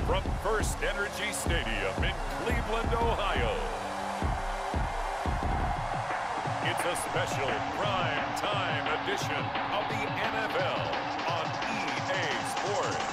from First Energy Stadium in Cleveland, Ohio. It's a special prime time edition of the NFL on EA Sports.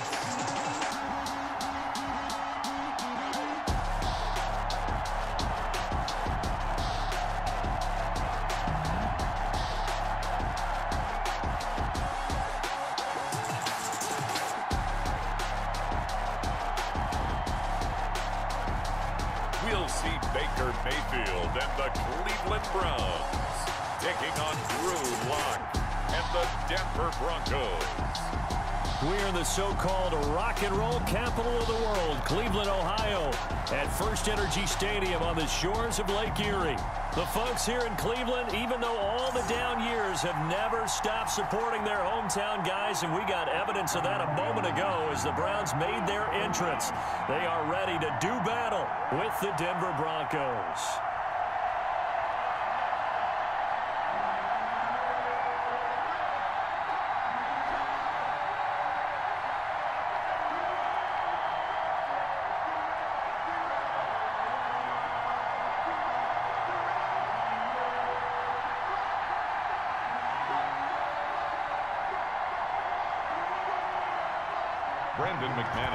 We'll see Baker Mayfield and the Cleveland Browns taking on Drew Lock and the Denver Broncos. We're in the so-called rock and roll capital of the world, Cleveland, Ohio, at First Energy Stadium on the shores of Lake Erie. The folks here in Cleveland, even though all the down years, have never stopped supporting their hometown guys, and we got evidence of that a moment ago as the Browns made their entrance. They are ready to do battle with the Denver Broncos.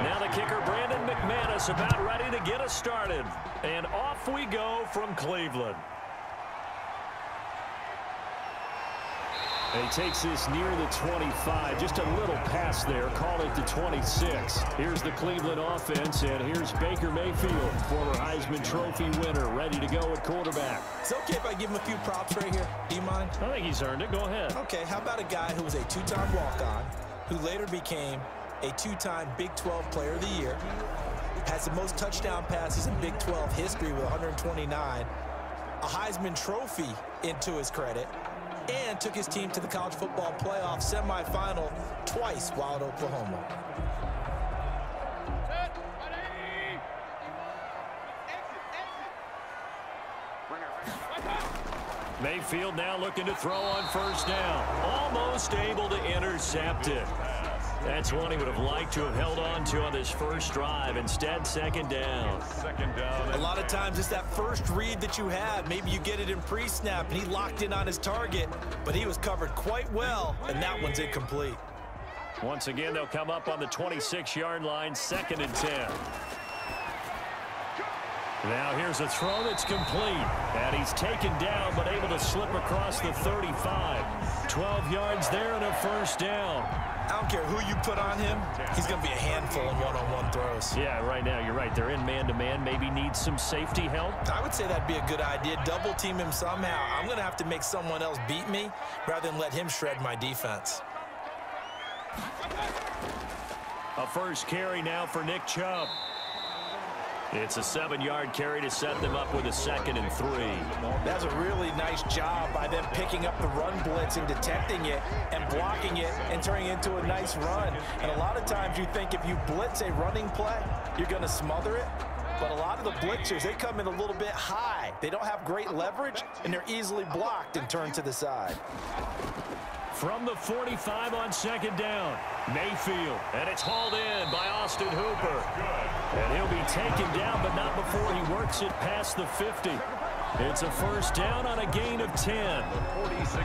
Now the kicker, Brandon McManus, about ready to get us started. And off we go from Cleveland. And he takes this near the 25. Just a little pass there. Call it the 26. Here's the Cleveland offense, and here's Baker Mayfield, former Heisman Trophy winner, ready to go at quarterback. It's okay if I give him a few props right here. Do you mind? I think he's earned it. Go ahead. Okay, how about a guy who was a two-time walk-on, who later became a two-time Big 12 Player of the Year, has the most touchdown passes in Big 12 history with 129, a Heisman Trophy into his credit, and took his team to the college football playoff semifinal twice while at Oklahoma. Mayfield now looking to throw on first down. Almost able to intercept it. That's one he would have liked to have held on to on this first drive. Instead, second down. A lot of times it's that first read that you have. Maybe you get it in pre-snap, and he locked in on his target, but he was covered quite well, and that one's incomplete. Once again, they'll come up on the 26-yard line, 2nd and 10. Now here's a throw that's complete, and he's taken down but able to slip across the 35. 12 yards there and a first down. I don't care who you put on him, he's going to be a handful in one-on-one throws. Yeah, right now, you're right. They're in man-to-man, maybe needs some safety help. I would say that'd be a good idea. Double team him somehow. I'm going to have to make someone else beat me rather than let him shred my defense. A first carry now for Nick Chubb. It's a 7-yard carry to set them up with a 2nd and 3. That's a really nice job by them picking up the run blitz and detecting it and blocking it and turning it into a nice run. And a lot of times you think if you blitz a running play, you're going to smother it. But a lot of the blitzers, they come in a little bit high. They don't have great leverage, and they're easily blocked and turned to the side. From the 45 on 2nd down, Mayfield, and it's hauled in by Austin Hooper. And he'll be taken down, but not before he works it past the 50. It's a first down on a gain of 10.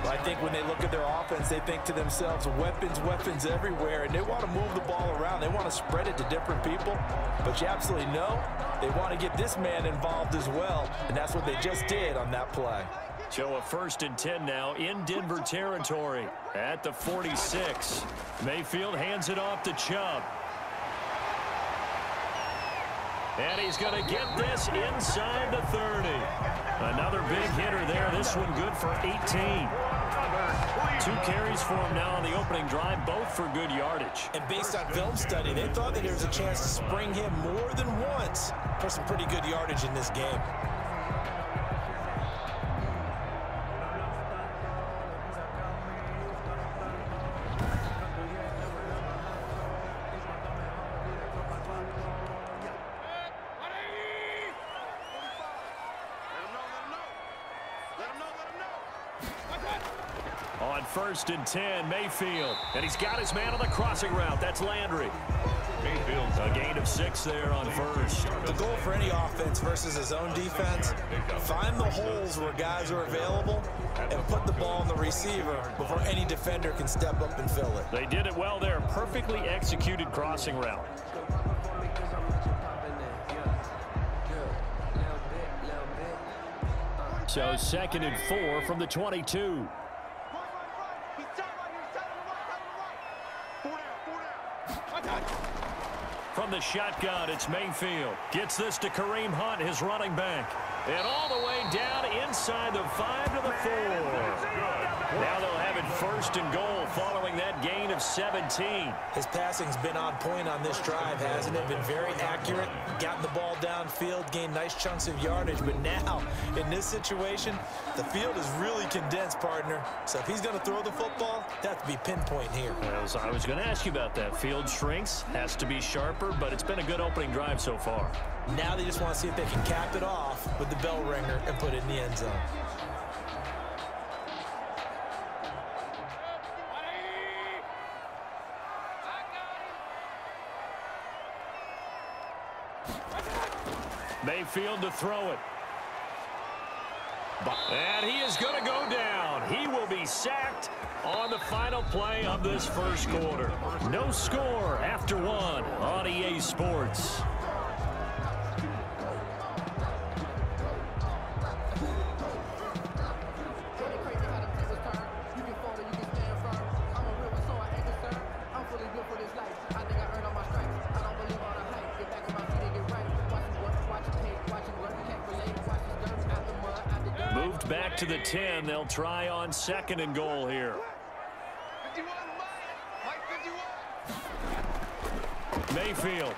I think when they look at their offense, they think to themselves, weapons everywhere, and they want to move the ball around. They want to spread it to different people, but you absolutely know they want to get this man involved as well, and that's what they just did on that play. So a 1st and 10 now in Denver territory at the 46. Mayfield hands it off to Chubb. And he's going to get this inside the 30. Another big hitter there. This one good for 18. 2 carries for him now on the opening drive, both for good yardage. And based on film study, they thought that there was a chance to spring him more than once for some pretty good yardage in this game. 1st and 10, Mayfield. And he's got his man on the crossing route. That's Landry. Mayfield, a gain of 6 there on 1st. The goal for any offense versus his own defense, find the holes where guys are available and put the ball on the receiver before any defender can step up and fill it. They did it well there. Perfectly executed crossing route. So 2nd and 4 from the 22. From the shotgun, it's Mayfield. Gets this to Kareem Hunt, his running back. And all the way down inside the 5 to the 4. Now they'll have it 1st and goal following that gain of 17. His passing's been on point on this drive, hasn't it? Been very accurate, gotten the ball downfield, gained nice chunks of yardage. But now, in this situation, the field is really condensed, partner. So if he's going to throw the football, that to be pinpoint here. Well, I was going to ask you about that. Field shrinks, has to be sharper, but it's been a good opening drive so far. Now they just want to see if they can cap it off with the bell ringer and put it in the end zone. Mayfield to throw it. And he is going to go down. He will be sacked on the final play of this 1st quarter. No score after 1 on EA Sports. Moved back to the 10. They'll try on 2nd and goal here. Mayfield.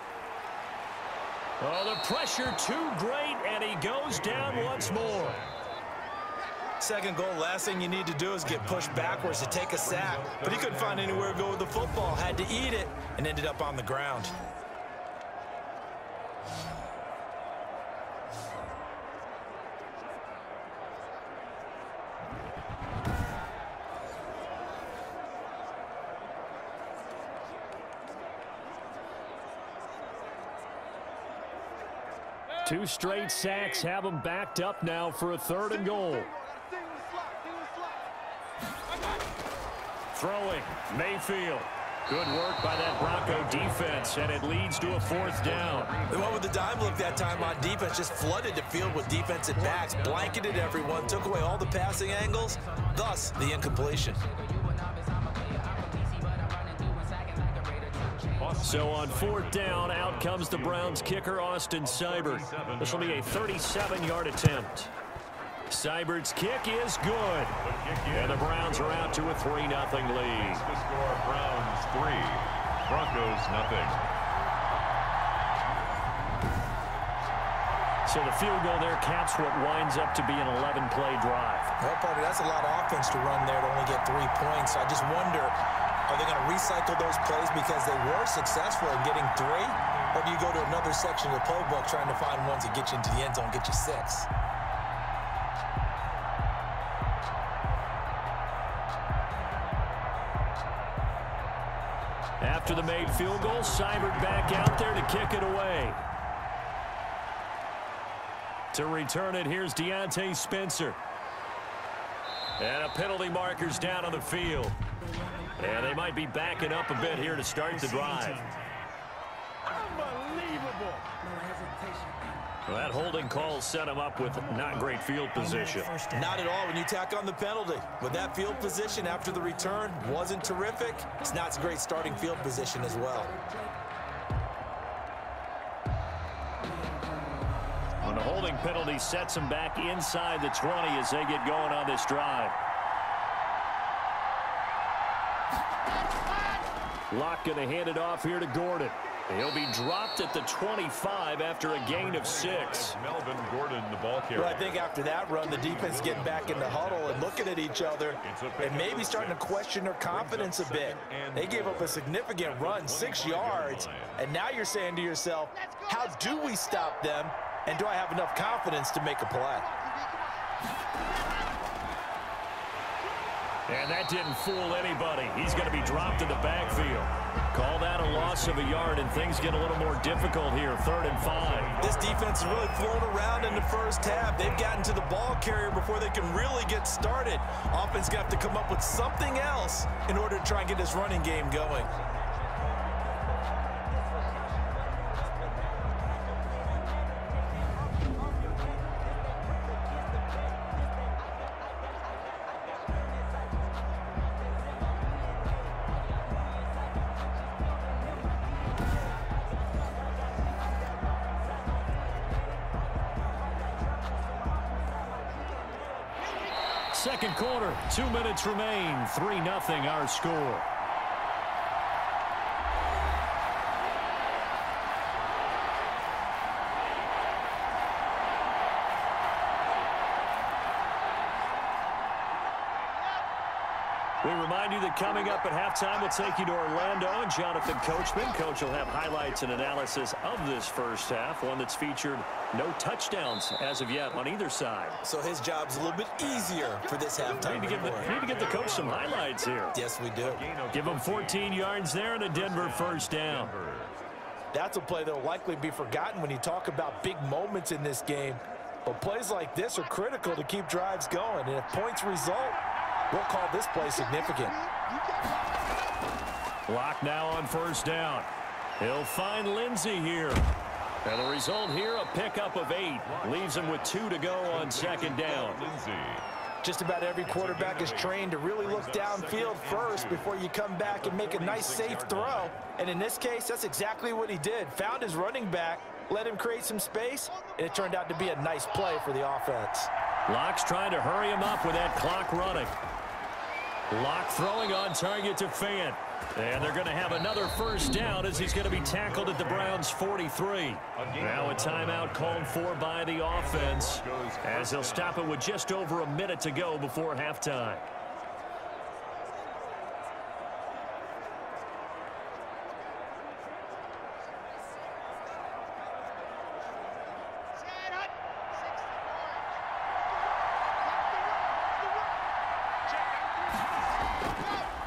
Oh, the pressure too great, and he goes down once more. 2nd goal, last thing you need to do is get pushed backwards to take a sack. But he couldn't find anywhere to go with the football, had to eat it, and ended up on the ground. Two straight sacks have them backed up now for a 3rd and goal. Throwing, Mayfield. Good work by that Bronco defense, and it leads to a 4th down. They went with the dime look that time on defense, just flooded the field with defensive backs, blanketed everyone, took away all the passing angles, thus the incompletion. So on 4th down, out comes the Browns kicker, Austin Seibert. This will be a 37-yard attempt. Seibert's kick is good. And the Browns are out to a 3-0 lead. The score, Browns 3, Broncos 0. So the field goal there caps what winds up to be an 11-play drive. Well, partner, that's a lot of offense to run there to only get 3 points. So I just wonder, are they going to recycle those plays because they were successful in getting 3? Or do you go to another section of the playbook trying to find ones that get you into the end zone, get you 6? After the made field goal, Seibert back out there to kick it away. To return it, here's Deontay Spencer. And a penalty marker's down on the field. And they might be backing up a bit here to start the drive. Unbelievable. Well, that holding call set him up with not great field position. Not at all when you tack on the penalty. With that field position after the return wasn't terrific. It's not a great starting field position as well. When the holding penalty sets him back inside the 20 as they get going on this drive. Locke going to hand it off here to Gordon. He'll be dropped at the 25 after a gain of 6. Melvin Gordon, the ball carrier. Well, I think after that run, the defense getting back in the huddle and looking at each other and maybe starting to question their confidence a bit. They gave up a significant run, 6 yards, and now you're saying to yourself, how do we stop them, and do I have enough confidence to make a play? And that didn't fool anybody. He's going to be dropped in the backfield. Call that a loss of a yard, and things get a little more difficult here, 3rd and 5. This defense is really flown around in the first half. They've gotten to the ball carrier before they can really get started. Offense going to have to come up with something else in order to try and get this running game going. Second quarter, 2 minutes remain, 3-0 our score. We remind you that coming up at halftime, we'll take you to Orlando and Jonathan Coachman. Coach will have highlights and analysis of this first half, one that's featured no touchdowns as of yet on either side. So his job's a little bit easier for this halftime. We need to give the coach some highlights here. Yes, we do. Give him 14 yards there and a Denver first down. That's a play that will likely be forgotten when you talk about big moments in this game. But plays like this are critical to keep drives going. And if points result, we'll call this play significant. Lock now on first down. He'll find Lindsey here. And the result here, a pickup of 8. Leaves him with 2 to go on second down. Just about every quarterback is trained to really look downfield first before you come back and make a nice, safe throw. And in this case, that's exactly what he did. Found his running back, let him create some space, and it turned out to be a nice play for the offense. Lock's trying to hurry him up with that clock running. Lock throwing on target to Fant. And they're going to have another first down as he's going to be tackled at the Browns' 43. Now a timeout called for by the offense as they'll stop it with just over a minute to go before halftime.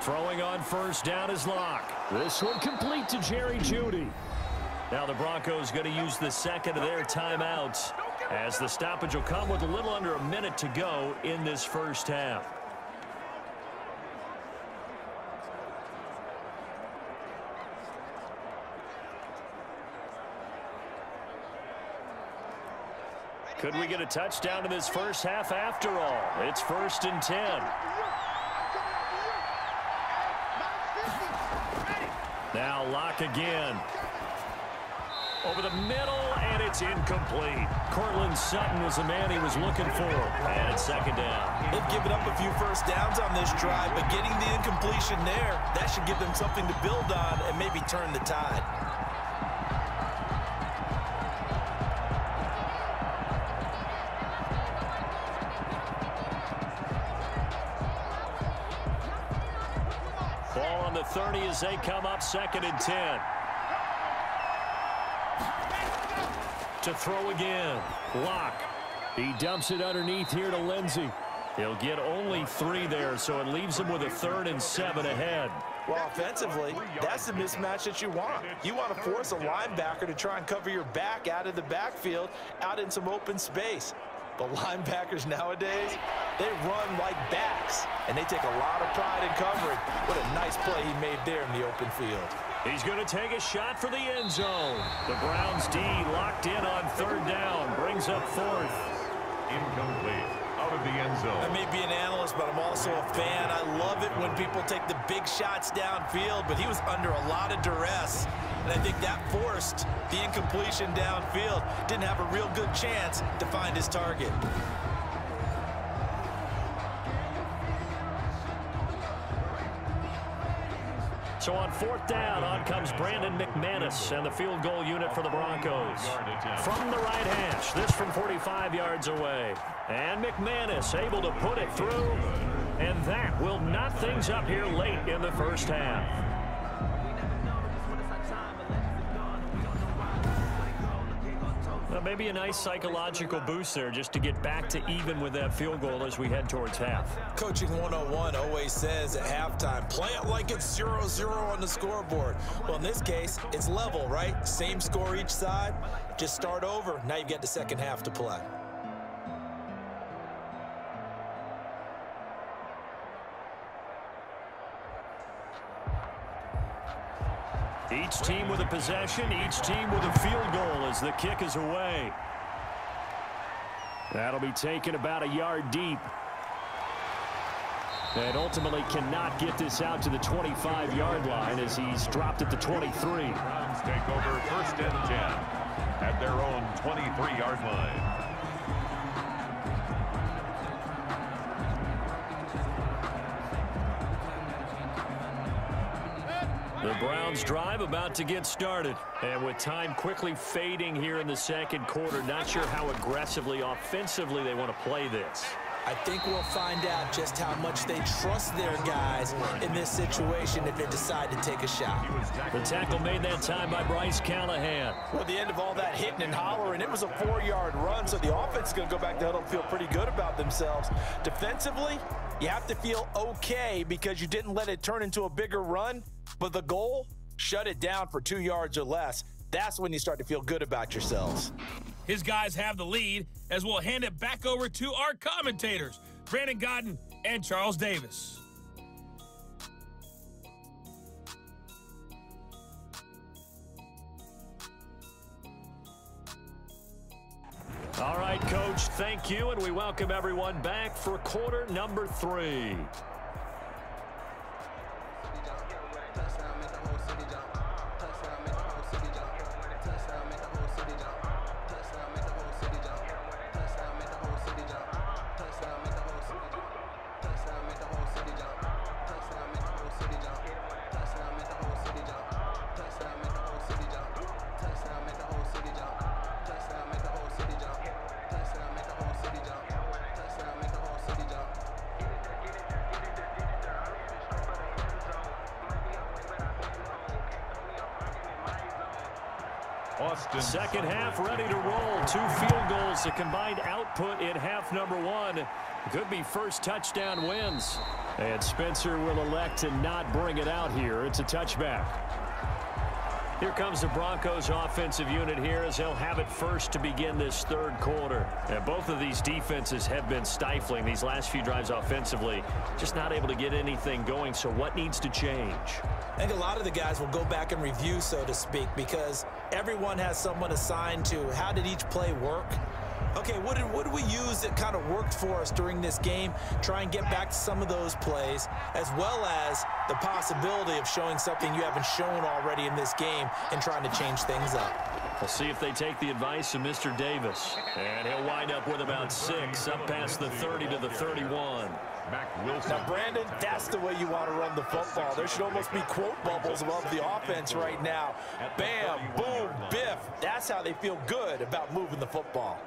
Throwing on first down is Lock. This one complete to Jerry Jeudy. Now the Broncos going to use the second of their timeouts as the stoppage will come with a little under a minute to go in this first half. Could we get a touchdown in this first half after all? It's 1st and 10. Now Lock again. Over the middle, and it's incomplete. Cortland Sutton was the man he was looking for. And it's second down. They've given up a few first downs on this drive, but getting the incompletion there, that should give them something to build on and maybe turn the tide. Ball on the 30 as they come up 2nd and 10. To throw again. Lock. He dumps it underneath here to Lindsey. He'll get only 3 there, so it leaves him with a 3rd and 7 ahead. Well, offensively, that's the mismatch that you want. You want to force a linebacker to try and cover your back out of the backfield, out in some open space. But linebackers nowadays, they run like backs, and they take a lot of pride in covering. What a nice play he made there in the open field. He's going to take a shot for the end zone. The Browns D locked in on 3rd down. Brings up 4th. Incomplete. Out of the end zone. I may be an analyst, but I'm also a fan. I love it when people take the big shots downfield, but he was under a lot of duress. And I think that forced the incompletion downfield. Didn't have a real good chance to find his target. So on 4th down, on comes Brandon McManus and the field goal unit for the Broncos. From the right hash, this from 45 yards away. And McManus able to put it through. And that will knot things up here late in the first half. Maybe a nice psychological boost there just to get back to even with that field goal as we head towards half. Coaching 101 always says at halftime, play it like it's 0-0 on the scoreboard. Well, in this case, it's level, right? Same score each side. Just start over. Now you've got the second half to play. Each team with a possession, each team with a field goal as the kick is away. That'll be taken about a yard deep. And ultimately cannot get this out to the 25-yard line as he's dropped at the 23. Browns take over 1st and 10 at their own 23-yard line. The Browns drive about to get started. And with time quickly fading here in the second quarter, not sure how aggressively, offensively they want to play this. I think we'll find out just how much they trust their guys in this situation if they decide to take a shot. The tackle made that time by Bryce Callahan. Well, at the end of all that hitting and hollering, it was a 4-yard run, so the offense is going to go back to huddle and feel pretty good about themselves. Defensively, you have to feel okay because you didn't let it turn into a bigger run, but the goal, shut it down for 2 yards or less. That's when you start to feel good about yourselves. His guys have the lead as we'll hand it back over to our commentators, Brandon Godden and Charles Davis. All right, Coach, thank you, and we welcome everyone back for quarter number 3. Second half ready to roll. 2 field goals, the combined output in half number 1. Could be first touchdown wins. And Spencer will elect to not bring it out here. It's a touchback. Here comes the Broncos offensive unit here as they'll have it first to begin this third quarter. And both of these defenses have been stifling these last few drives offensively. Just not able to get anything going, so what needs to change? I think a lot of the guys will go back and review, so to speak, because everyone has someone assigned to how did each play work. Okay, what did we use that kind of worked for us during this game? Try and get back to some of those plays, as well as the possibility of showing something you haven't shown already in this game and trying to change things up. We'll see if they take the advice of Mr. Davis. And he'll wind up with about 6, up past the 30 to the 31. Now, Brandon, that's the way you want to run the football. There should almost be quote bubbles above the offense right now. Bam, boom, biff. That's how they feel good about moving the football.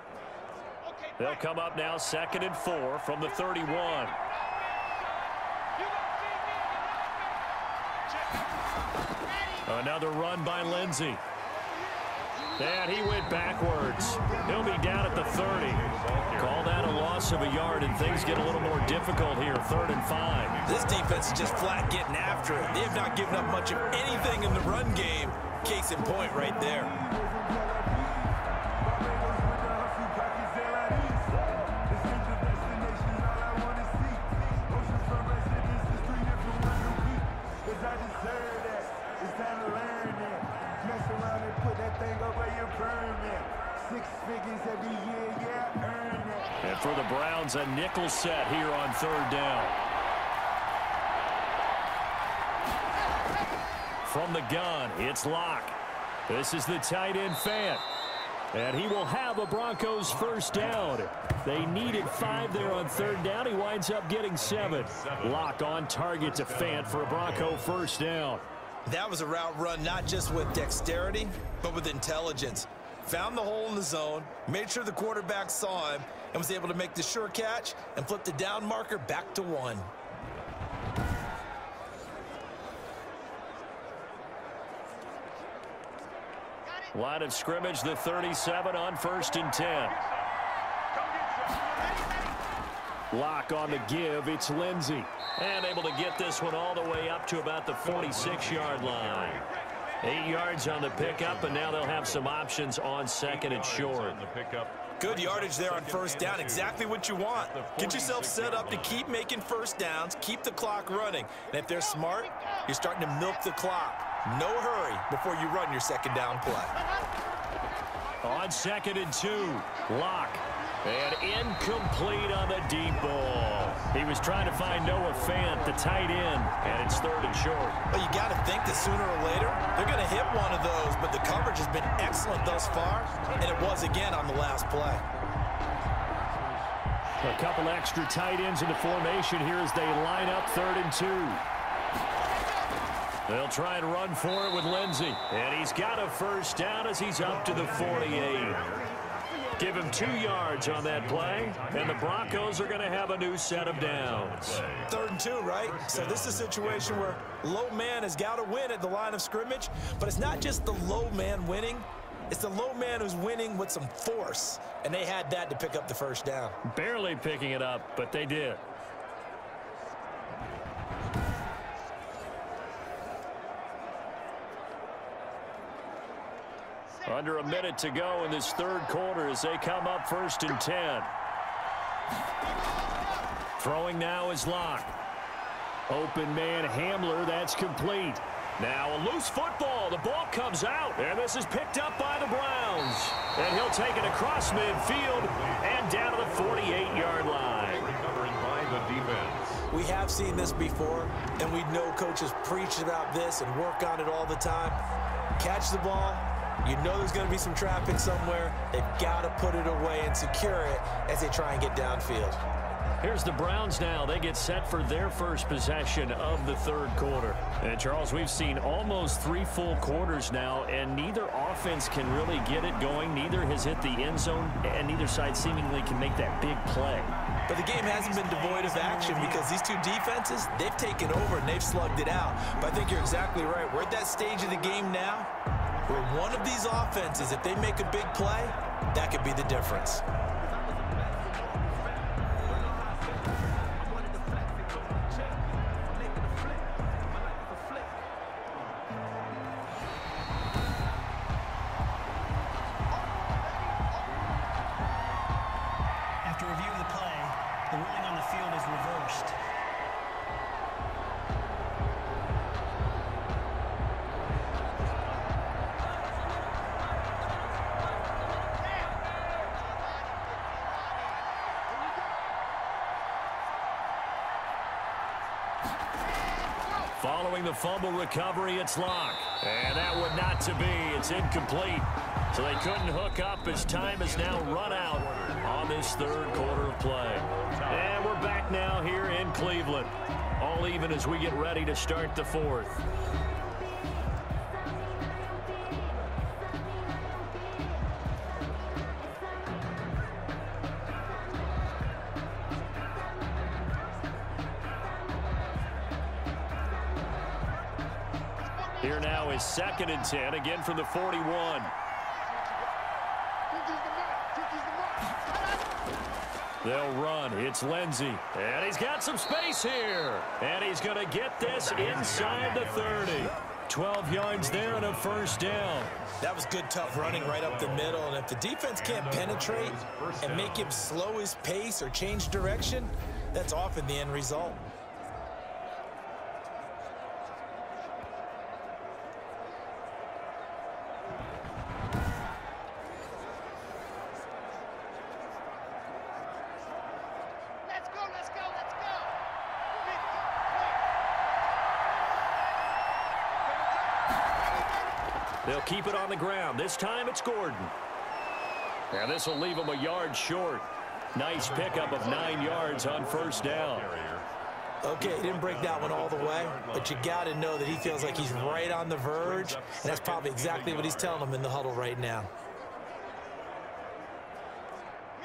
They'll come up now 2nd and 4 from the 31. Another run by Lindsey. And he went backwards. He'll be down at the 30. Call that a loss of a yard, and things get a little more difficult here. 3rd and 5. This defense is just flat getting after it. They have not given up much of anything in the run game. Case in point right there. And for the Browns, a nickel set here on 3rd down. From the gun, it's Locke. This is the tight end Fant. And he will have a Broncos first down. They needed 5 there on 3rd down. He winds up getting 7. Locke on target to Fant for a Bronco first down. That was a route run not just with dexterity, but with intelligence. Found the hole in the zone, made sure the quarterback saw him, and was able to make the sure catch and flip the down marker back to 1. Line of scrimmage, the 37 on 1st and 10. Lock on the give. It's Lindsey. And able to get this one all the way up to about the 46-yard line. 8 yards on the pickup, and now they'll have some options on 2nd and short. Good yardage there on 1st down. Exactly what you want. Get yourself set up to keep making 1st downs, keep the clock running. And if they're smart, you're starting to milk the clock. No hurry before you run your 2nd down play. On 2nd and 2, Lock. And incomplete on the deep ball. He was trying to find Noah Fant, the tight end, and it's 3rd and short. Well, you got to think that sooner or later, they're going to hit one of those, but the coverage has been excellent thus far, and it was again on the last play. A couple extra tight ends in the formation here as they line up 3rd and 2. They'll try and run for it with Lindsey, and he's got a 1st down as he's up to the 48. Give him 2 yards on that play, and the Broncos are going to have a new set of downs. 3rd and 2, right? So this is a situation where low man has got to win at the line of scrimmage, but it's not just the low man winning. It's the low man who's winning with some force, and they had that to pick up the 1st down. Barely picking it up, but they did. Under a minute to go in this 3rd quarter as they come up 1st and 10. Throwing now is Lock. Open man Hamler, that's complete. Now a loose football. The ball comes out, and this is picked up by the Browns. And he'll take it across midfield and down to the 48-yard line. Recovering by the defense. We have seen this before, and we know coaches preach about this and work on it all the time. Catch the ball. You know there's going to be some traffic somewhere. They've got to put it away and secure it as they try and get downfield. Here's the Browns now. They get set for their first possession of the 3rd quarter. And, Charles, we've seen almost 3 full quarters now, and neither offense can really get it going. Neither has hit the end zone, and neither side seemingly can make that big play. But the game hasn't been devoid of action because these two defenses, they've taken over and they've slugged it out. But I think you're exactly right. We're at that stage of the game now where one of these offenses, if they make a big play, that could be the difference. After review of the play, the ruling on the field is reversed. Following the fumble recovery, it's Lock. And that would not to be. It's incomplete. So they couldn't hook up as time has now run out on this 3rd quarter of play. And we're back now here in Cleveland. All even as we get ready to start the 4th. Here now is 2nd and 10, again from the 41. They'll run. It's Lindsey. And he's got some space here. And he's going to get this inside the 30. 12 yards there and a 1st down. That was good, tough running right up the middle. And if the defense can't penetrate and make him slow his pace or change direction, that's often the end result. They'll keep it on the ground. This time it's Gordon. And this will leave him a yard short. Nice pickup of 9 yards on 1st down. Okay, he didn't break that one all the way, but you got to know that he feels like he's right on the verge, and that's probably exactly what he's telling them in the huddle right now.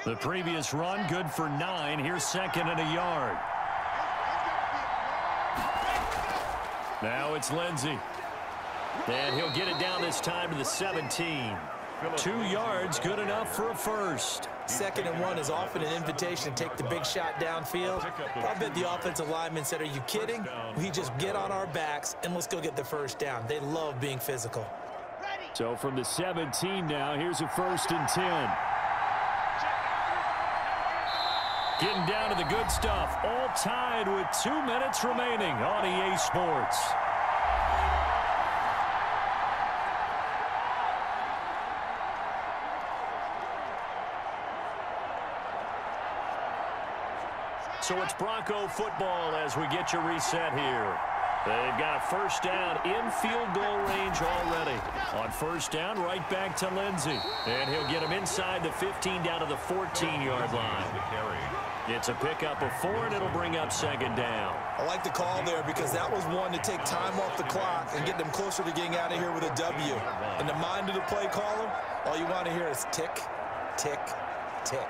The previous run, good for 9. Here's 2nd and a yard. Now it's Lindsey. And he'll get it down this time to the 17. 2 yards, good enough for a first. 2nd and 1 is often an invitation to take the big shot downfield. I bet the offensive lineman said, are you kidding? We just get on our backs and let's go get the first down. They love being physical. So from the 17 now, here's a 1st and 10. Getting down to the good stuff. All tied with 2 minutes remaining on EA Sports. So it's Bronco football as we get you reset here. They've got a first down in field goal range already. On first down, right back to Lindsey. And he'll get him inside the 15 down to the 14-yard line. It's a pickup of 4, and it'll bring up 2nd down. I like the call there because that was one to take time off the clock and get them closer to getting out of here with a W. In the mind of the play caller, all you want to hear is tick, tick, tick.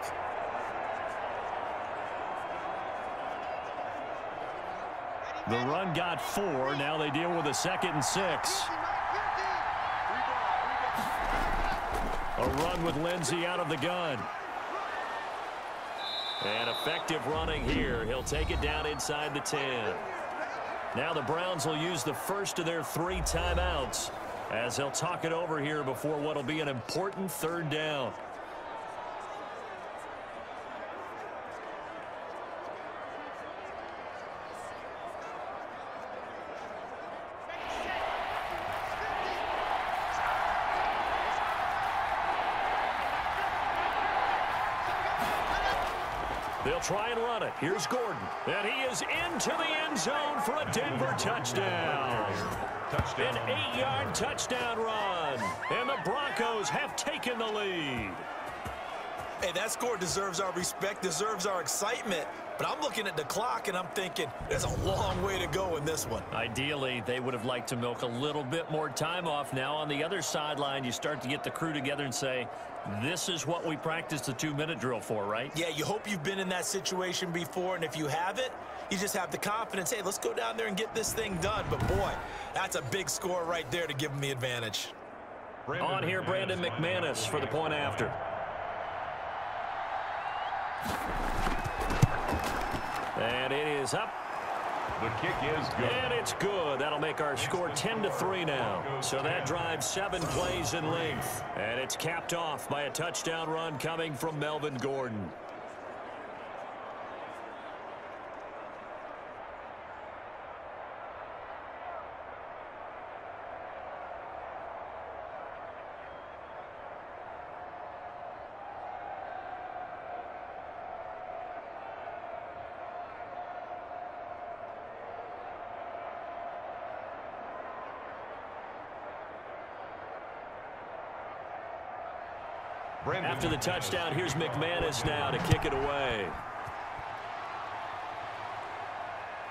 The run got 4. Now they deal with a 2nd and 6. A run with Lindsey out of the gun. And effective running here. He'll take it down inside the 10. Now the Browns will use the first of their 3 timeouts as they'll talk it over here before what will be an important 3rd down. They'll try and run it. Here's Gordon. And he is into the end zone for a Denver touchdown. An 8-yard touchdown run. And the Broncos have taken the lead. Hey, that score deserves our respect, deserves our excitement. But I'm looking at the clock, and I'm thinking there's a long way to go in this one. Ideally, they would have liked to milk a little bit more time off. Now on the other sideline, you start to get the crew together and say, this is what we practiced the 2-minute drill for, right? Yeah, you hope you've been in that situation before, and if you haven't, you just have the confidence, hey, let's go down there and get this thing done. But, boy, that's a big score right there to give them the advantage. On here, Brandon McManus for the point after. And it is up. The kick is good. And it's good. That'll make our score 10-3 now. So that drives 7 plays in length. And it's capped off by a touchdown run coming from Melvin Gordon. After the touchdown, here's McManus now to kick it away.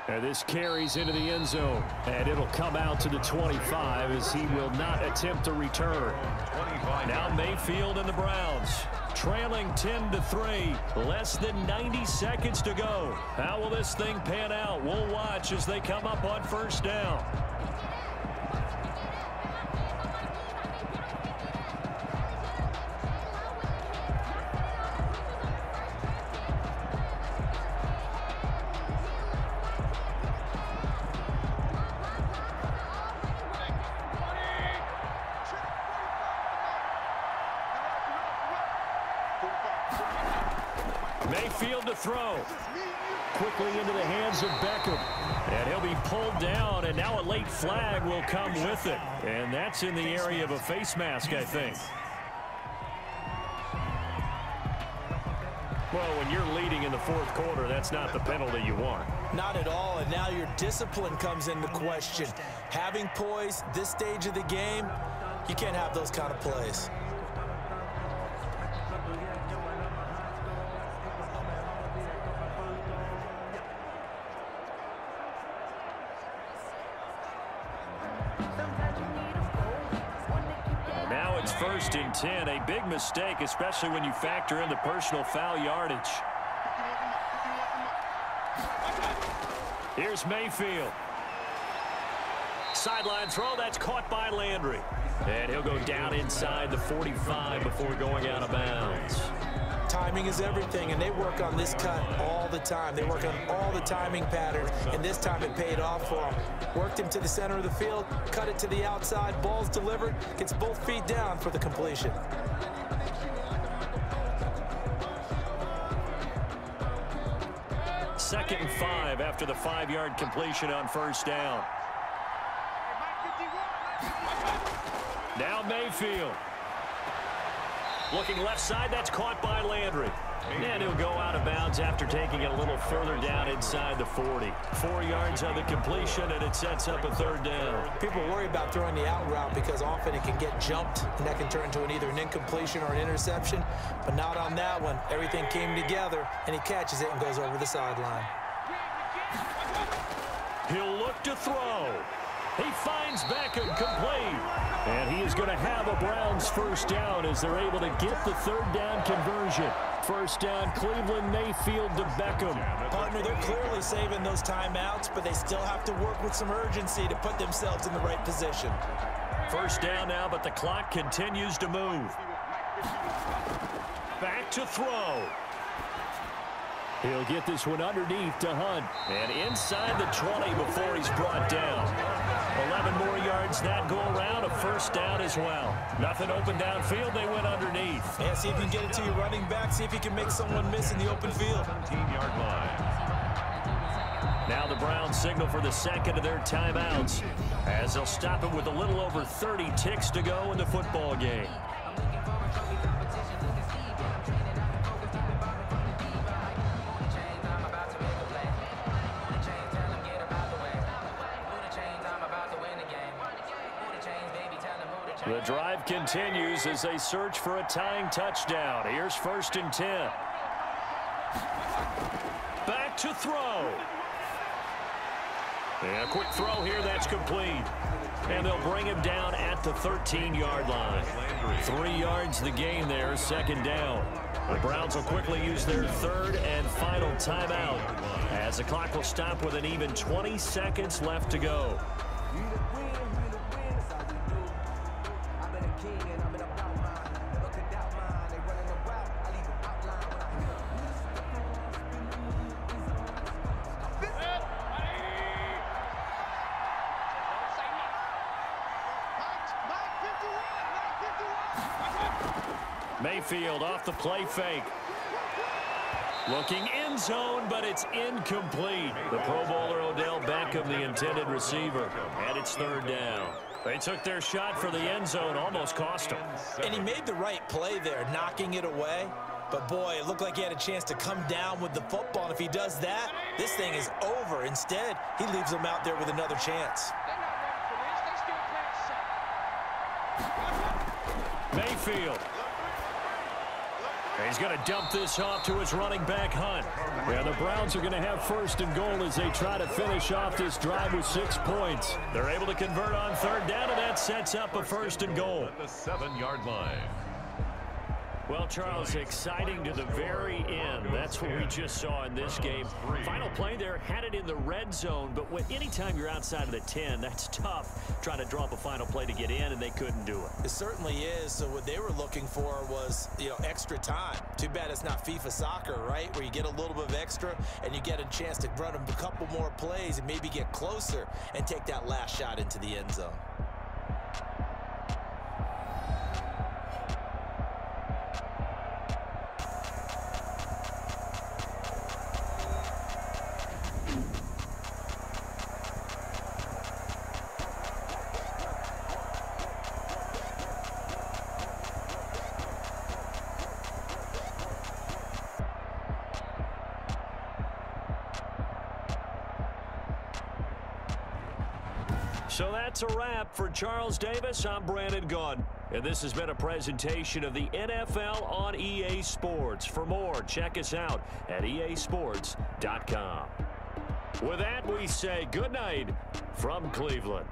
And this carries into the end zone. And it'll come out to the 25 as he will not attempt to return. Now Mayfield and the Browns trailing 10-3. Less than 90 seconds to go. How will this thing pan out? We'll watch as they come up on first down. Mayfield to throw. Quickly into the hands of Beckham. And he'll be pulled down, and now a late flag will come with it. And that's in the area of a face mask, I think. Well, when you're leading in the 4th quarter, that's not the penalty you want. Not at all, and now your discipline comes into question. Having poise this stage of the game, you can't have those kind of plays. Now it's 1st and 10, a big mistake, especially when you factor in the personal foul yardage. Here's Mayfield. Sideline throw, that's caught by Landry. And he'll go down inside the 45 before going out of bounds. Timing is everything, and they work on this cut all the time. They work on all the timing patterns, and this time it paid off for them. Worked him to the center of the field, cut it to the outside, ball's delivered, gets both feet down for the completion. Second and 5 after the 5-yard completion on first down. Now Mayfield. Looking left side, that's caught by Landry. And he'll go out of bounds after taking it a little further down inside the 40. 4 yards on the completion, and it sets up a third down. People worry about throwing the out route because often it can get jumped, and that can turn into either an incompletion or an interception. But not on that one. Everything came together, and he catches it and goes over the sideline. He'll look to throw. He finds Beckham complete. And he is going to have a Browns first down as they're able to get the third down conversion. First down, Cleveland, Mayfield to Beckham. Partner, they're clearly saving those timeouts, but they still have to work with some urgency to put themselves in the right position. First down now, but the clock continues to move. Back to throw. He'll get this one underneath to Hunt. And inside the 20 before he's brought down. 11 more yards that go around, a first down as well. Nothing open downfield, they went underneath. Yeah, see if you can get it to your running back, see if you can make someone miss in the open field. 17-yard line. Now the Browns signal for the second of their timeouts as they'll stop it with a little over 30 ticks to go in the football game. The drive continues as they search for a tying touchdown. Here's first and 10. Back to throw. And a quick throw here, that's complete. And they'll bring him down at the 13-yard line. 3 yards the gain there, second down. The Browns will quickly use their third and final timeout as the clock will stop with an even 20 seconds left to go. Mayfield off the play fake. Looking end zone, but it's incomplete. The Pro Bowler Odell Beckham, the intended receiver. And it's third down. They took their shot for the end zone, almost cost them. And he made the right play there, knocking it away. But, boy, it looked like he had a chance to come down with the football. And if he does that, this thing is over. Instead, he leaves him out there with another chance. Mayfield. He's going to dump this off to his running back, Hunt. Yeah, the Browns are going to have first and goal as they try to finish off this drive with 6 points. They're able to convert on third down, and that sets up a first and goal. At the 7-yard line. Well, Charles, exciting to the very end. That's what we just saw in this game. Final play there, had it in the red zone, but anytime you're outside of the 10, that's tough trying to draw up a final play to get in, and they couldn't do it. It certainly is. So what they were looking for was, extra time. Too bad it's not FIFA soccer, right, where you get a little bit of extra and you get a chance to run a couple more plays and maybe get closer and take that last shot into the end zone. So that's a wrap for Charles Davis. I'm Brandon Gunn. And this has been a presentation of the NFL on EA Sports. For more, check us out at easports.com. With that, we say good night from Cleveland.